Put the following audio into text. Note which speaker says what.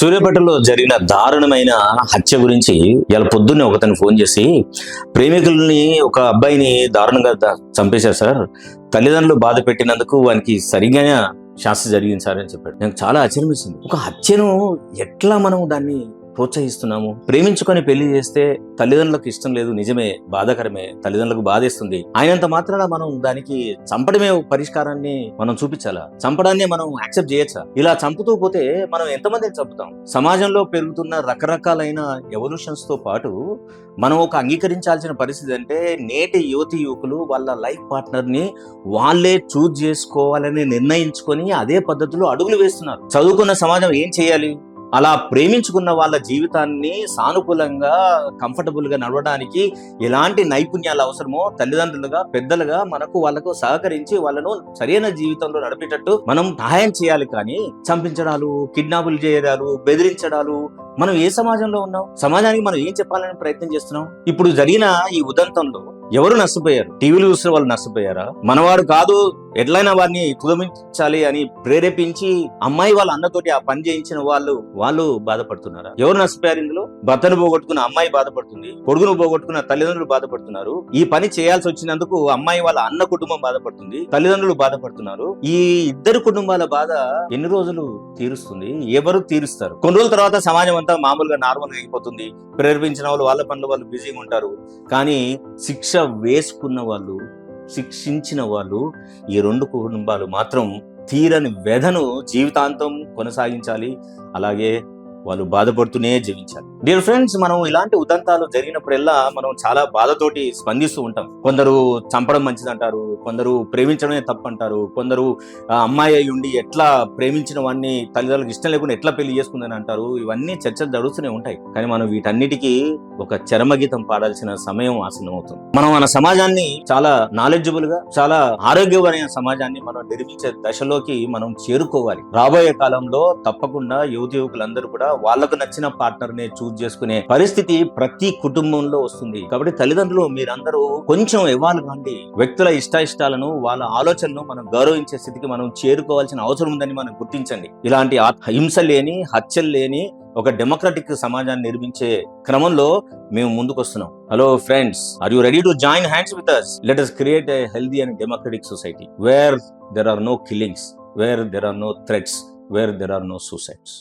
Speaker 1: సూర్యాపేటలో జరిగిన దారుణమైన హత్య గురించి ఇలా పొద్దున్నే ఒకతను ఫోన్ చేసి ప్రేమికుల్ని ఒక అబ్బాయిని దారుణంగా చంపేశారు సార్, తల్లిదండ్రులు బాధ పెట్టినందుకు వానికి సరిగ్గా శాస్త్ర జరిగింది సార్ అని చెప్పాడు. నాకు చాలా ఆశ్చర్యం వేసింది. ఒక హత్యను ఎట్లా మనం దాన్ని ప్రోత్సహిస్తున్నాము? ప్రేమించుకొని పెళ్లి చేస్తే తల్లిదండ్రులకు ఇష్టం లేదు, నిజమే, బాధాకరమే, తల్లిదండ్రులకు బాధేస్తుంది. అయినంత మాత్రాన మనం దానికి చంపడమే పరిష్కారాన్ని మనం చూపించాలా? చంపడాన్ని మనం యాక్సెప్ట్ చేయొచ్చా? ఇలా చంపుతూ పోతే మనం ఎంతమందిని చంపుతాం? సమాజంలో పెరుగుతున్న రకరకాలైన ఎవల్యూషన్స్ తో పాటు మనం ఒక అంగీకరించాల్సిన పరిస్థితి అంటే నేటి యువతి యువకులు వాళ్ళ లైఫ్ పార్ట్నర్ ని వాళ్ళే చూజ్ చేసుకోవాలని నిర్ణయించుకొని అదే పద్ధతిలో అడుగులు వేస్తున్నారు. చదువుకున్న సమాజం ఏం చేయాలి? అలా ప్రేమించుకున్న వాళ్ళ జీవితాన్ని సానుకూలంగా కంఫర్టబుల్ గా నడవడానికి ఎలాంటి నైపుణ్యాలు అవసరమో తల్లిదండ్రులుగా పెద్దలుగా వాళ్ళకు సహకరించి వాళ్ళను సరైన జీవితంలో నడిపేటట్టు మనం సహాయం చేయాలి. కానీ చంపించడాలు, కిడ్నాపులు చేయడాలు, బెదిరించడాలు, మనం ఏ సమాజంలో ఉన్నాం? సమాజానికి మనం ఏం చెప్పాలని ప్రయత్నం చేస్తున్నాం? ఇప్పుడు జరిగిన ఈ ఉదంతంలో ఎవరు నష్టపోయారు? టీవీలు చూసిన వాళ్ళు నష్టపోయారా? మనవాడు కాదు, ఎట్లయినా వారిని తుదమించాలి అని ప్రేరేపించి అమ్మాయి వాళ్ళ అన్నతోటి ఆ పని చేయించిన వాళ్ళు బాధపడుతున్నారా? ఎవరు నష్టపోయారు ఇందులో? భర్తను పోగొట్టుకున్న అమ్మాయి బాధపడుతుంది, కొడుకును పోగొట్టుకున్న తల్లిదండ్రులు బాధపడుతున్నారు. ఈ పని చేయాల్సి వచ్చినందుకు అమ్మాయి వాళ్ళ అన్న కుటుంబం బాధపడుతుంది, తల్లిదండ్రులు బాధపడుతున్నారు. ఈ ఇద్దరు కుటుంబాల బాధ ఎన్ని రోజులు తీరుస్తుంది? ఎవరు తీరుస్తారు? కొన్ని రోజుల తర్వాత సమాజం అంతా మామూలుగా నార్మల్ గా అయిపోతుంది. ప్రేరేపించిన వాళ్ళు వాళ్ళ పనులు వాళ్ళు బిజీగా ఉంటారు. కానీ శిక్ష వేసుకున్న వాళ్ళు, శిక్షించిన వాళ్ళు, ఈ రెండు కుటుంబాలు మాత్రం తీరని వ్యధను జీవితాంతం కొనసాగించాలి. అలాగే వాళ్ళు బాధపడుతూనే జీవించాలి. డియర్ ఫ్రెండ్స్, మనం ఇలాంటి ఉదంతాలు జరిగినప్పుడల్లా మనం చాలా బాధతోటి స్పందిస్తూ ఉంటాం. కొందరు చంపడం మంచిదంటారు, కొందరు ప్రేమించడమే తప్పంటారు, కొందరు అమ్మాయి అయి ఉండి ఎట్లా ప్రేమించిన వాడిని తల్లిదండ్రులకు ఇష్టం లేకుండా ఎట్లా పెళ్లి చేసుకుందని అంటారు. ఇవన్నీ చర్చలు జరుగుతూనే ఉంటాయి. కానీ మనం వీటన్నిటికీ ఒక చరమగీతం పాడాల్సిన సమయం ఆసన్నమవుతుంది. మనం మన సమాజాన్ని చాలా నాలెడ్జబుల్ గా, చాలా ఆరోగ్యమైన సమాజాన్ని మనం నిర్మించే దశలోకి మనం చేరుకోవాలి. రాబోయే కాలంలో తప్పకుండా యువతి యువకులందరూ కూడా వాళ్ళకు నచ్చిన పార్ట్నర్ ని చూజ్ చేసుకునే పరిస్థితి ప్రతి కుటుంబంలో వస్తుంది. కాబట్టి తల్లిదండ్రులు మీరందరూ కొంచెం ఇవ్వాలి కాండి. వ్యక్తుల ఇష్టాలను, వాళ్ళ ఆలోచనలు మనం గౌరవించే స్థితికి మనం చేరుకోవాల్సిన అవసరం ఉందని మనం గుర్తించండి. ఇలాంటి హింస లేని, హత్యలు లేని ఒక డెమోక్రటిక్ సమాజాన్ని నిర్మించే క్రమంలో మేము ముందుకొస్తున్నాం. Hello friends, are you ready to join hands with us? Let us create a healthy and democratic society where there are no killings, where there are no threats, where there are no suicides.